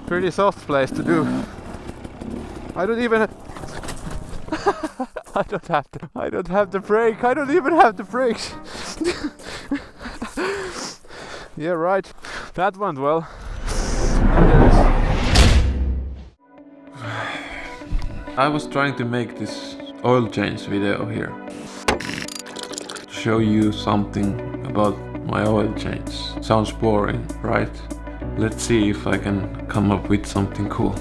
Pretty soft place to do. I don't even I don't have the brake. I don't even have the brakes. Yeah, right. That went well. I was trying to make this oil change video here. To show you something about my oil change. Sounds boring, right? Let's see if I can come up with something cool.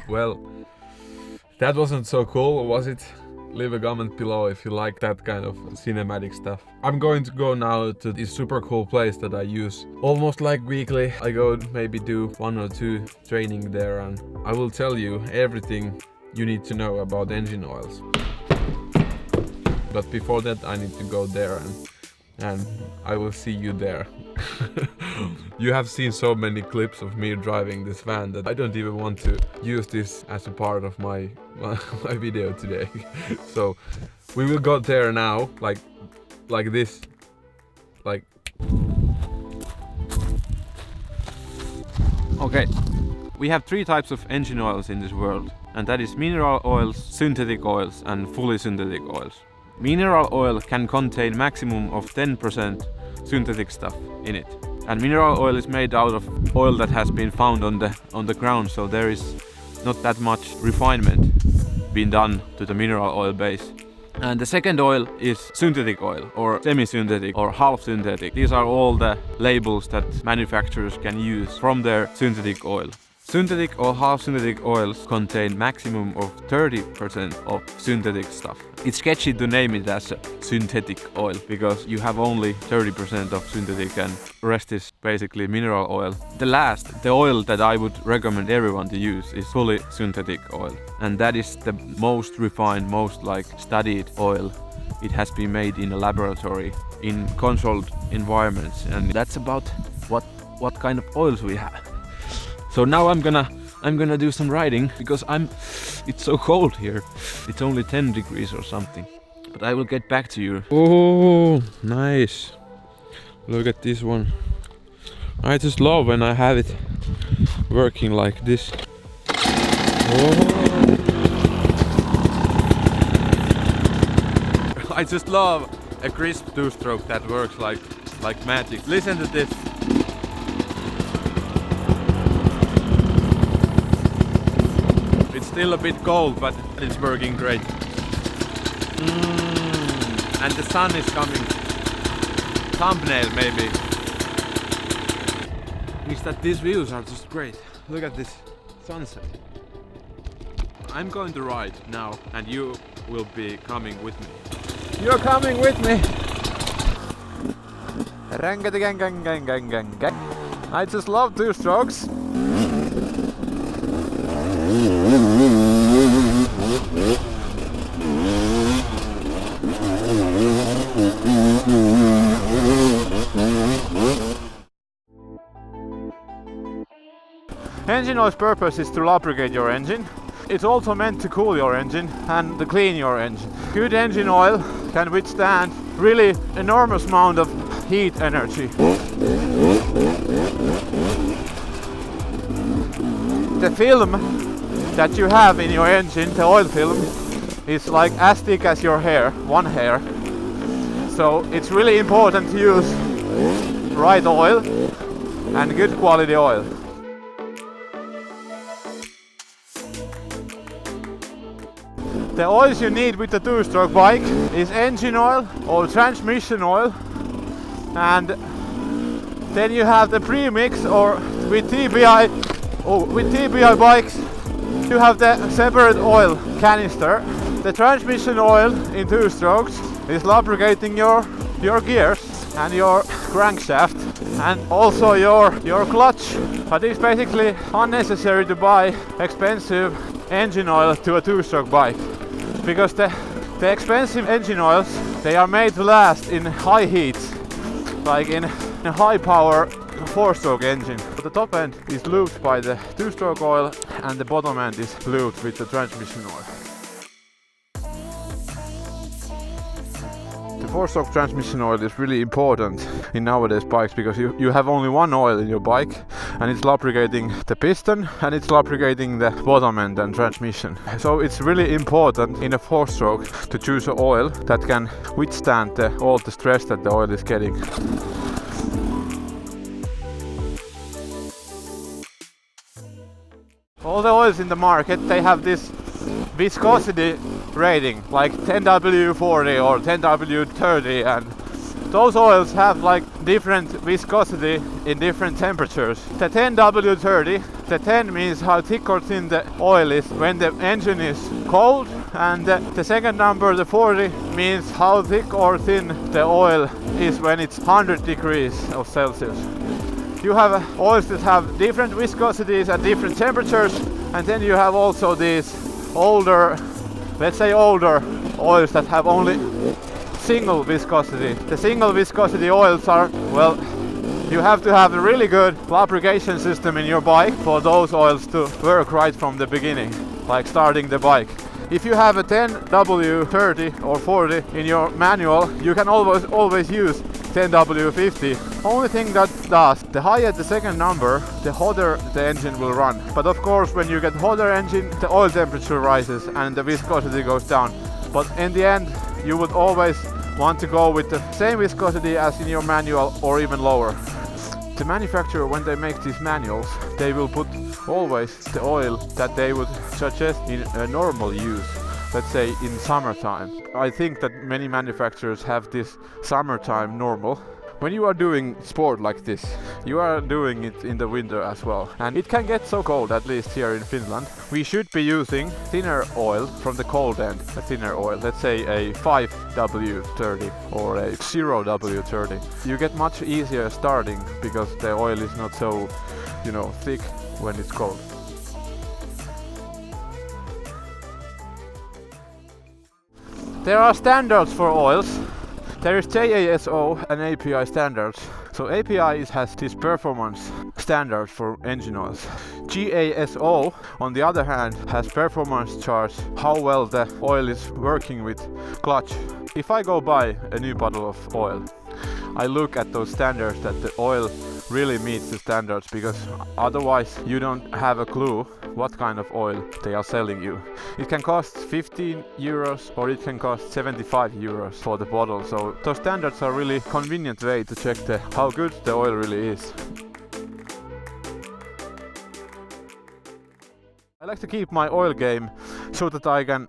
Well, that wasn't so cool, was it? Leave a comment below if you like that kind of cinematic stuff. I'm going to go now to this super cool place that I use almost like weekly. I go maybe do 1 or 2 training there, and I will tell you everything you need to know about engine oils. But before that I need to go there and I will see you there. You have seen so many clips of me driving this van that I don't even want to use this as a part of my video today. So we will go there now, like this, like. Okay, we have 3 types of engine oils in this world, and that is mineral oils, synthetic oils, and fully synthetic oils. Mineral oil can contain maximum of 10% synthetic stuff in it. And mineral oil is made out of oil that has been found on the ground, so there is not that much refinement being done to the mineral oil base. And the second oil is synthetic oil, or semi-synthetic, or half-synthetic. These are all the labels that manufacturers can use from their synthetic oil. Synthetic or half-synthetic oils contain maximum of 30% of synthetic stuff. It's sketchy to name it as a synthetic oil because you have only 30% of synthetic and rest is basically mineral oil. The oil that I would recommend everyone to use is fully synthetic oil. And that is the most refined, most studied oil. It has been made in a laboratory in controlled environments, and that's about what kind of oils we have. So now I'm gonna do some riding because it's so cold here. It's only 10 degrees or something. But I will get back to you. Oh, nice. Look at this one. I just love when I have it working like this. Oh. I just love a crisp 2-stroke that works like magic. Listen to this. Still a bit cold, but it's working great. And the sun is coming. Thumbnail maybe. Is that these views are just great. Look at this sunset. I'm going to ride now and you will be coming with me. You're coming with me! I just love 2-strokes. Engine oil's purpose is to lubricate your engine. It's also meant to cool your engine and to clean your engine. Good engine oil can withstand really enormous amount of heat energy. The film that you have in your engine, the oil film, is like as thick as your hair, one hair. So it's really important to use right oil and good quality oil. The oils you need with the 2-stroke bike is engine oil or transmission oil, and then you have the premix, or with TBI bikes you have the separate oil canister. The transmission oil in 2-strokes is lubricating your gears and your crankshaft. and also your clutch. But it's basically unnecessary to buy expensive engine oil to a two-stroke bike, because the expensive engine oils, they are made to last in high heats, like in a high power four-stroke engine. But the top end is lubed by the two-stroke oil and the bottom end is lubed with the transmission oil. The four-stroke transmission oil is really important in nowadays bikes, because you have only one oil in your bike, and it's lubricating the piston and it's lubricating the bottom end and transmission. So it's really important in a four-stroke to choose an oil that can withstand all the stress that the oil is getting. All the oils in the market, they have this viscosity rating, like 10W40 or 10W30, and those oils have like different viscosity in different temperatures. The 10W30, the 10 means how thick or thin the oil is when the engine is cold, and the second number, the 40, means how thick or thin the oil is when it's 100 degrees of Celsius. You have oils that have different viscosities at different temperatures, and then you have also these older, let's say older oils that have only single viscosity. The single viscosity oils are, well, you have to have a really good lubrication system in your bike for those oils to work right from the beginning, like starting the bike. If you have a 10W30 or 40 in your manual, you can always use 10W50. Only thing that does, the higher the second number, the hotter the engine will run. But of course, when you get hotter engine, the oil temperature rises and the viscosity goes down. But in the end, you would always want to go with the same viscosity as in your manual or even lower. The manufacturer, when they make these manuals, they will put always the oil that they would suggest in a normal use, let's say in summertime. I think that many manufacturers have this summertime normal. When you are doing sport like this, you are doing it in the winter as well. And it can get so cold, at least here in Finland. We should be using thinner oil from the cold end, a thinner oil, let's say a 5W30 or a 0W30. You get much easier starting because the oil is not so, thick when it's cold. There are standards for oils. There is JASO and API standards. So API has this performance standard for engine oils. JASO, on the other hand, has performance charts, how well the oil is working with clutch. If I go buy a new bottle of oil, I look at those standards that the oil really meets the standards, because otherwise you don't have a clue what kind of oil they are selling you. It can cost 15 euros or it can cost 75 euros for the bottle, so those standards are really convenient way to check how good the oil really is. I like to keep my oil game so that I can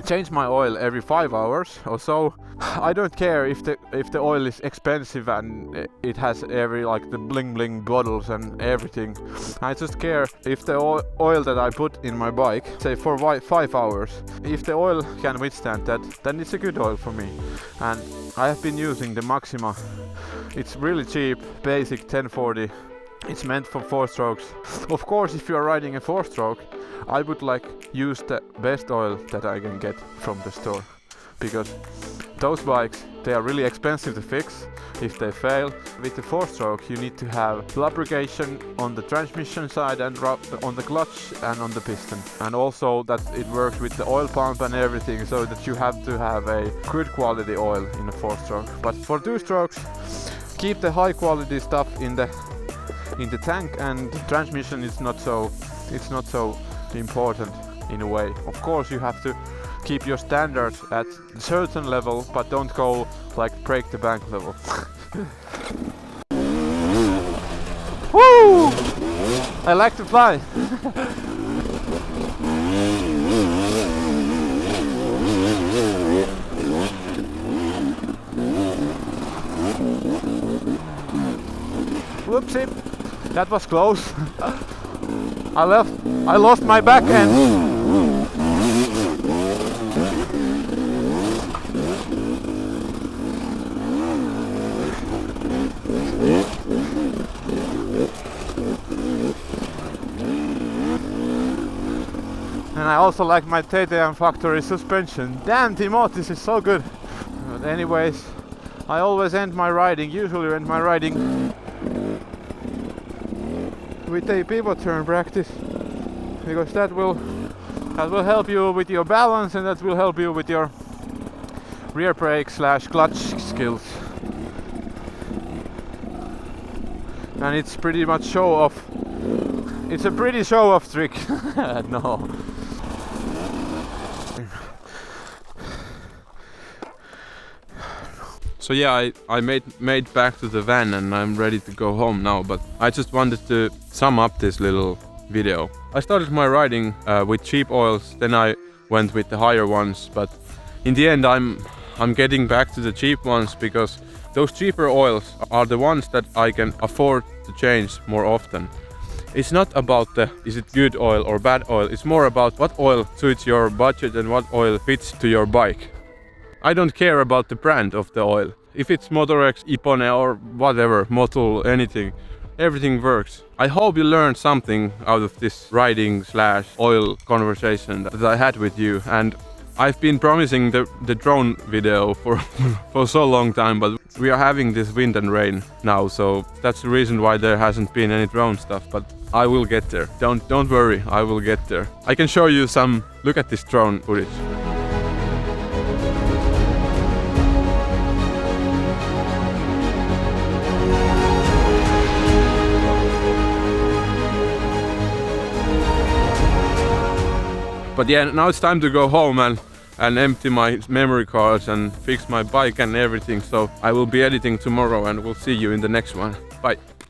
change my oil every 5 hours or so. I don't care if the oil is expensive and it has like the bling bling bottles and everything. I just care if the oil that I put in my bike, say for 5 hours, if the oil can withstand that, then it's a good oil for me. And I have been using the MAXIMA. It's really cheap, basic 1040. It's meant for 4 strokes. Of course, if you are riding a 4-stroke, I would use the best oil that I can get from the store, because those bikes, they are really expensive to fix if they fail. With the 4-stroke, you need to have lubrication on the transmission side and on the clutch and on the piston, and also that it works with the oil pump and everything, so that you have to have a good quality oil in a 4-stroke. But for 2 strokes, keep the high quality stuff in the tank, and transmission is not so important in a way. Of course, you have to keep your standards at a certain level, but don't go break the bank level. Woo! I like to fly. Whoopsie, that was close. I lost my back end. And I also like my TTM factory suspension. Damn, Timo, this is so good. But anyways, I always usually end my riding with a pivot turn practice, because that will help you with your balance, and that will help you with your rear brake / clutch skills. And it's pretty much show off. It's a pretty show off trick. No. So yeah, I made back to the van and I'm ready to go home now, but I just wanted to sum up this little video. I started my riding with cheap oils, then I went with the higher ones, but in the end I'm getting back to the cheap ones, because those cheaper oils are the ones that I can afford to change more often. It's not about is it good oil or bad oil, it's more about what oil suits your budget and what oil fits to your bike. I don't care about the brand of the oil. If it's Motorex, Ipone or whatever, Motul, anything, everything works. I hope you learned something out of this riding / oil conversation that I had with you. And I've been promising the drone video for so long time, but we are having this wind and rain now, so that's the reason why there hasn't been any drone stuff, but I will get there. Don't worry, I will get there. I can show you some, look at this drone footage. But yeah, now it's time to go home and empty my memory cards and fix my bike and everything. So I will be editing tomorrow and we'll see you in the next one. Bye.